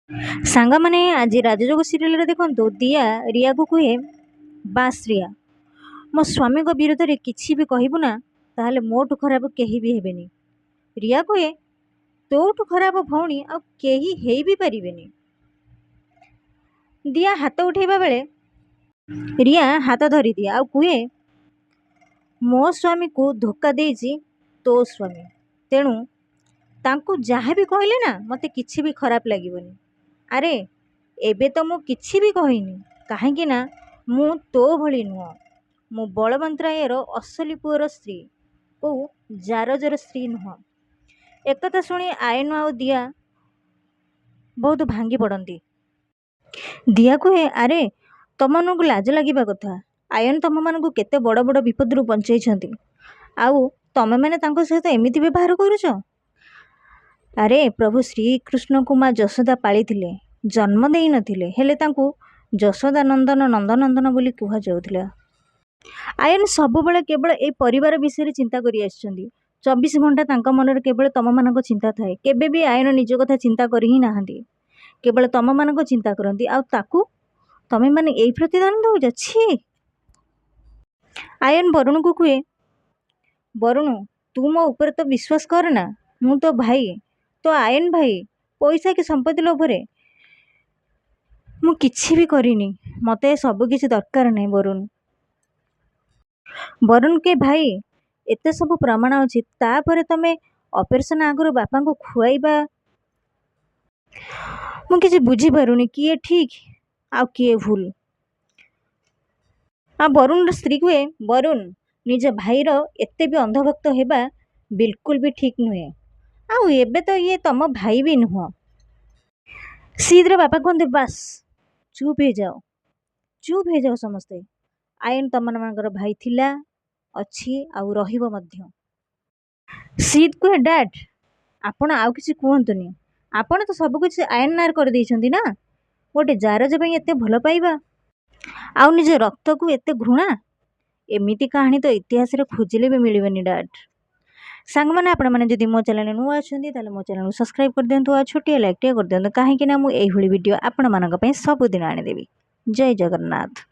सांग मैंने आज राजजोग सीरियल देखो दिया रिया को कहे बास रिया मो स्वामी विरोध में किसी भी कहबू ना ताहले मोठू खराब कहीं भी हेबेनी। रिया कहे तोठू खराब भौणी आ केही हेई भी पारिबेनी। दिया हाथ उठेबा बेले रिया हाथ धरी दिए आ कहे मो स्वामी को धोखा देइछि तो स्वामी तेणु तांकू जहाँ भी कहले ना मते किछि भी खराब लागिबनी। अरे एबे तो मु किछि भी कहिनी काहेकि ना मु तो भली नुह मु बलवंतरायर असली पुअर स्त्री को जारजर स्त्री नुह। एकथा शुणी आयन आ दिया बहुत भांगी पड़ती। दिया कहे अरे तुम मन को लाज लगे कथा आयन तुम मान को केते बड़ बड़ विपद बंचाई आउ तमें मैंने सहित एमती व्यवहार करुच। अरे प्रभु श्रीकृष्ण को माँ जशोदा पाली जन्म दे नथिले हेले तांकू जशोदा नंदन नंदनंदन बोली कह जाउथिला। आयन सब बेले केवल ए परिवार विषय चिंता करी आछिसंदी 24 घंटा तांका मन केवल तम मान चिंता थाए केबे भी आयन निज कथा चिंता करी ही नाहांती केवल तम मान चिंता करती आ ताकू तमे माने एई प्रतिदान दउछ छी। आयन वरुण को कहे वरुण तू मो ऊपर तो विश्वास कर ना मु तो भाई तो आयन भाई पैसा की संपत्ति लोभरे मु किछि भी करिनी मते सब किछि दरकार नहीं। वरुण के भाई एते सब प्रमाण अछि तापरे तमे ऑपरेशन आगरो बापा को खुआइबा मु किछि बुझी पारुनी किए ठीक आ किए भूल। आ वरुण स्त्री कहे वरुण निज भाईर एते भी अंधभक्त हेबा बिल्कुल भी ठीक नुहे आउ एबे तो ये तम भाई भी नुह। सीधे बापा कहते बास चुप हो जाओ समस्ते आयन तम मानकर भाई थिला अच्छी आउ रहिबो मध्य। सीध कहे डैड आपण आउ किसी कहतुनी आपण तो सब कुछ आयन नार कर देइछंती ना गोटे जारज पई एते भल पाइबा आउ निज रक्त को एते घृणा एमिति कहानी तो इतिहास रे खोजिले भी मिलबनी। डैड सांग मैंने आपण मैंने जदि मो चैनल नुआ अच्छे ताले मो चैनल को सब्सक्राइब कर दिंतु आ छोटिया लाइक टे कर दिंतु कहीं ना मु एही भली वीडियो आपण मानक पई सब दिन आनी देबी। जय जगन्नाथ।